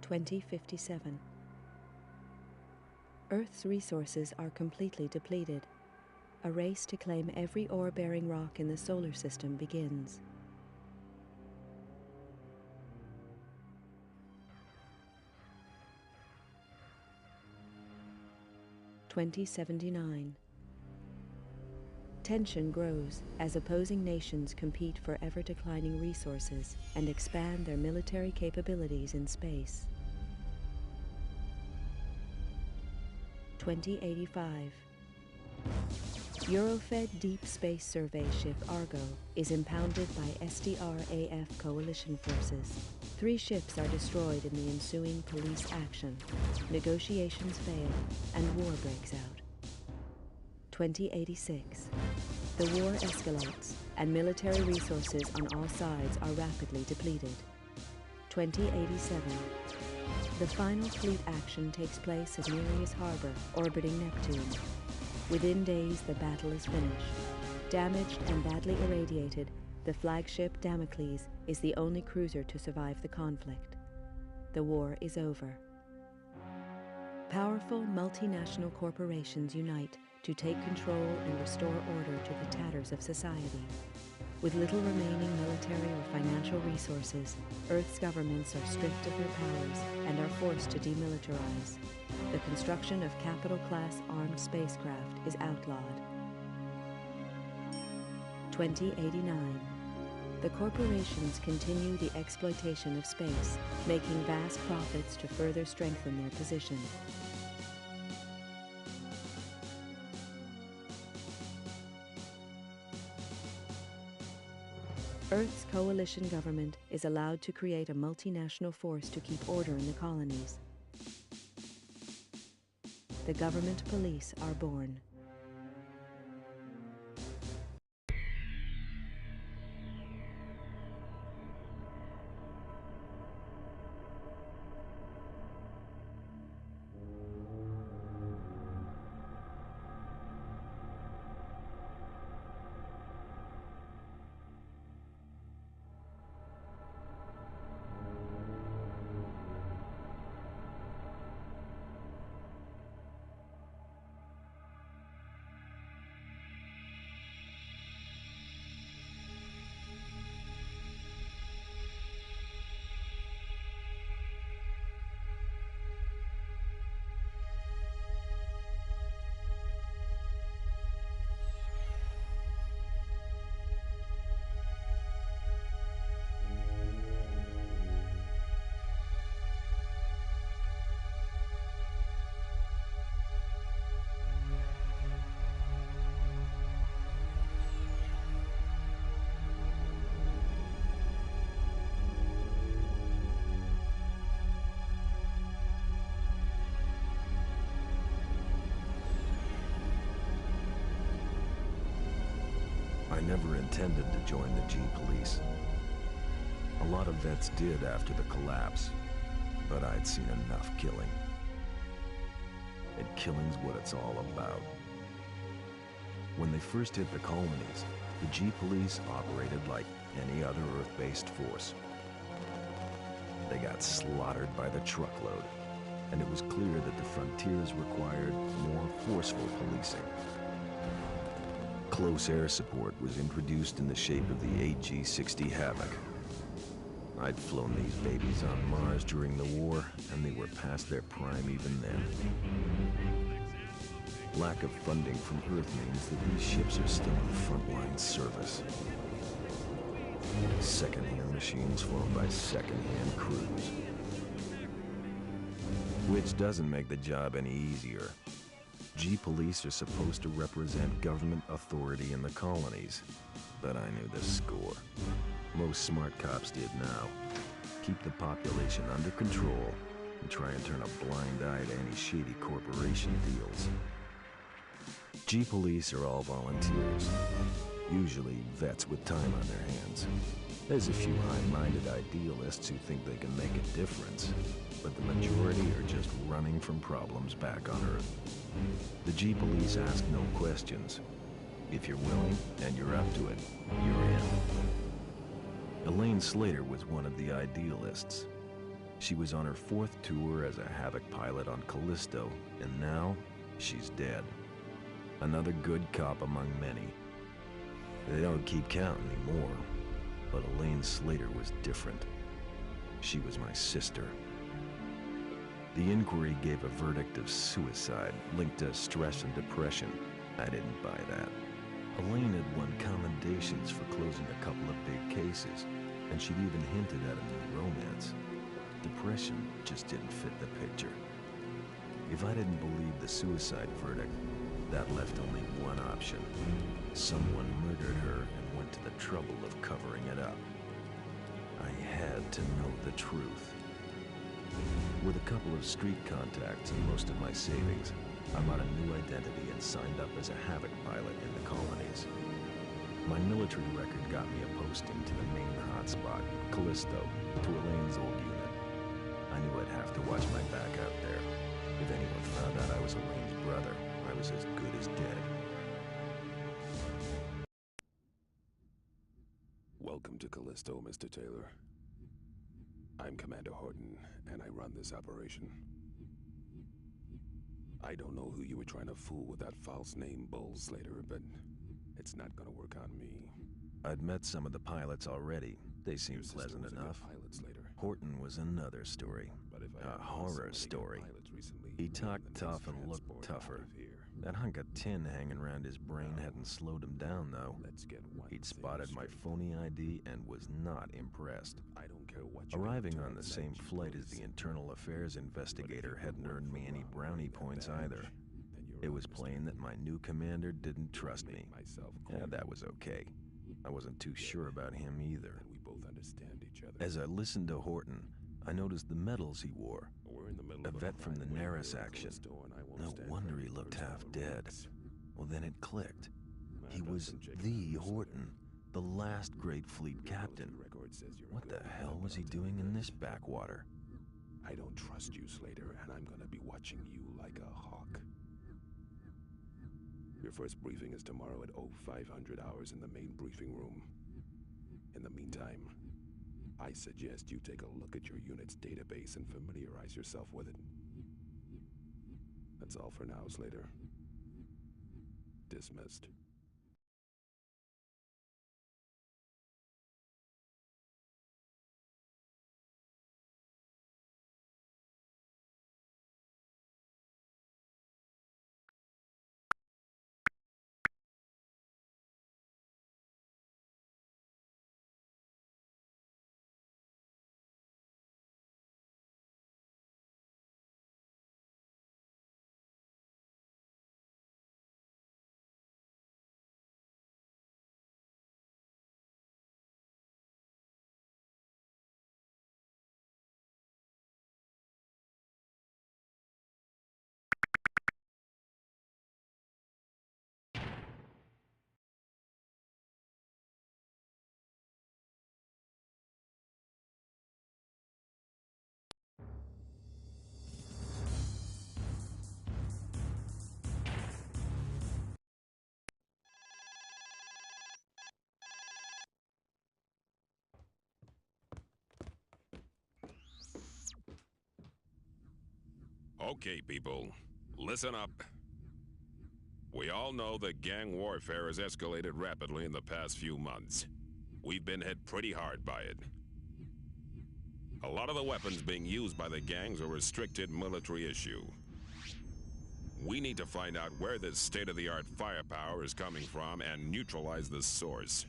2057. Earth's resources are completely depleted. A race to claim every ore-bearing rock in the solar system begins. (2079). Tension grows as opposing nations compete for ever-declining resources and expand their military capabilities in space. 2085. Eurofed Deep Space Survey ship Argo is impounded by SDR-AF coalition forces. 3 ships are destroyed in the ensuing police action. Negotiations fail, and war breaks out. 2086. The war escalates, and military resources on all sides are rapidly depleted. 2087. The final fleet action takes place at Nereus Harbor, orbiting Neptune. Within days, the battle is finished. Damaged and badly irradiated, the flagship Damocles is the only cruiser to survive the conflict. The war is over. Powerful multinational corporations unite to take control and restore order to the tatters of society. With little remaining military or financial resources, Earth's governments are stripped of their powers and are forced to demilitarize. The construction of capital-class armed spacecraft is outlawed. 2089. The corporations continue the exploitation of space, making vast profits to further strengthen their position. Earth's coalition government is allowed to create a multinational force to keep order in the colonies. The government police are born. I never intended to join the G-Police. A lot of vets did after the collapse, but I'd seen enough killing. And killing's what it's all about. When they first hit the colonies, the G-Police operated like any other Earth-based force. They got slaughtered by the truckload, and it was clear that the frontiers required more forceful policing. Close air support was introduced in the shape of the AG-60 Havoc. I'd flown these babies on Mars during the war, and they were past their prime even then. Lack of funding from Earth means that these ships are still in frontline service. Second-hand machines flown by second-hand crews. Which doesn't make the job any easier. G-Police are supposed to represent government authority in the colonies, but I knew the score. Most smart cops did now. Keep the population under control and try and turn a blind eye to any shady corporation deals. G-Police are all volunteers, usually vets with time on their hands. There's a few high-minded idealists who think they can make a difference, but the majority are just running from problems back on Earth. The G-Police ask no questions. If you're willing and you're up to it, you're in. Elaine Slater was one of the idealists. She was on her 4th tour as a Havoc pilot on Callisto, and now she's dead. Another good cop among many. They don't keep count anymore, but Elaine Slater was different. She was my sister. The inquiry gave a verdict of suicide linked to stress and depression. I didn't buy that. Elaine had won commendations for closing a couple of big cases, and she'd even hinted at a new romance. Depression just didn't fit the picture. If I didn't believe the suicide verdict, that left only one option. Someone murdered her and went to the trouble of covering it up. I had to know the truth. With a couple of street contacts and most of my savings, I bought a new identity and signed up as a Havoc pilot in the colonies. My military record got me a posting to the main hotspot, Callisto, to Elaine's old unit. I knew I'd have to watch my back out there. If anyone found out I was Elaine's brother, I was as good as dead. Welcome to Callisto, Mr. Taylor. I'm Commander Horton, and I run this operation. I don't know who you were trying to fool with that false name, Bull Slater, but it's not gonna work on me. I'd met some of the pilots already. They seemed pleasant enough. Horton was another story. A horror story. He talked tough and looked tougher. That hunk of tin hanging around his brain hadn't slowed him down, though. He'd spotted my phony ID and was not impressed. Arriving on the same flight as the internal affairs investigator hadn't earned me any brownie points either. It was plain that my new commander didn't trust me. Yeah, that was okay. I wasn't too sure about him either. As I listened to Horton, I noticed the medals he wore. A vet from the Naris action. No wonder he looked half dead. Well, then it clicked. He was the Horton, the last Great Fleet captain. What the hell was he doing in this backwater? I don't trust you, Slater, and I'm gonna be watching you like a hawk. Your first briefing is tomorrow at 0500 hours in the main briefing room. In the meantime, I suggest you take a look at your unit's database and familiarize yourself with it. That's all for now, Slater. Dismissed. Okay, people, listen up. We all know that gang warfare has escalated rapidly in the past few months. We've been hit pretty hard by it. A lot of the weapons being used by the gangs are restricted military issue. We need to find out where this state-of-the-art firepower is coming from and neutralize the source.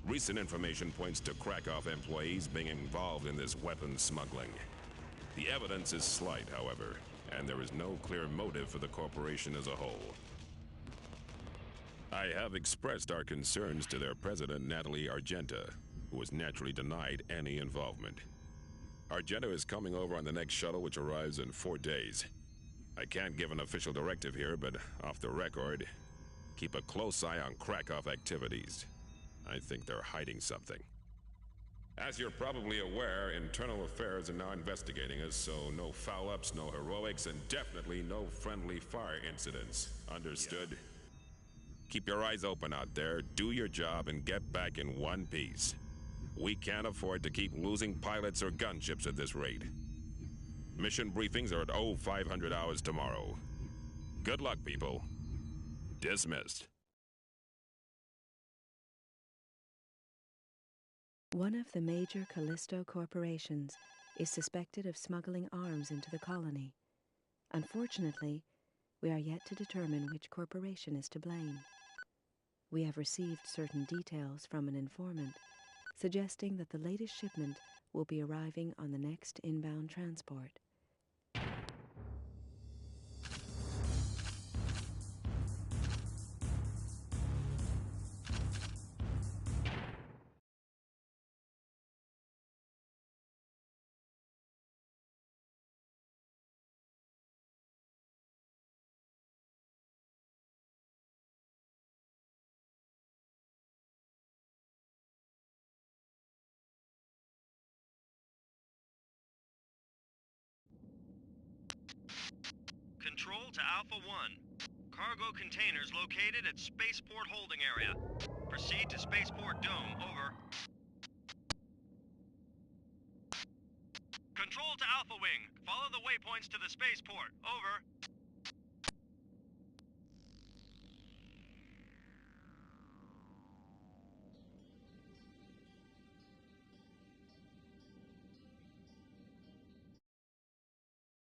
Recent information points to Krakow employees being involved in this weapons smuggling. The evidence is slight, however, and there is no clear motive for the corporation as a whole. I have expressed our concerns to their president, Natalie Argenta, who was naturally denied any involvement. Argenta is coming over on the next shuttle, which arrives in 4 days. I can't give an official directive here, but off the record, keep a close eye on Krakow activities. I think they're hiding something. As you're probably aware, Internal Affairs are now investigating us, so no foul-ups, no heroics, and definitely no friendly fire incidents. Understood? Yeah. Keep your eyes open out there, do your job, and get back in one piece. We can't afford to keep losing pilots or gunships at this rate. Mission briefings are at 0500 hours tomorrow. Good luck, people. Dismissed. One of the major Callisto corporations is suspected of smuggling arms into the colony. Unfortunately, we are yet to determine which corporation is to blame. We have received certain details from an informant, suggesting that the latest shipment will be arriving on the next inbound transport. Control to Alpha 1. Cargo containers located at Spaceport Holding Area. Proceed to Spaceport Dome, over. Control to Alpha Wing. Follow the waypoints to the spaceport, over.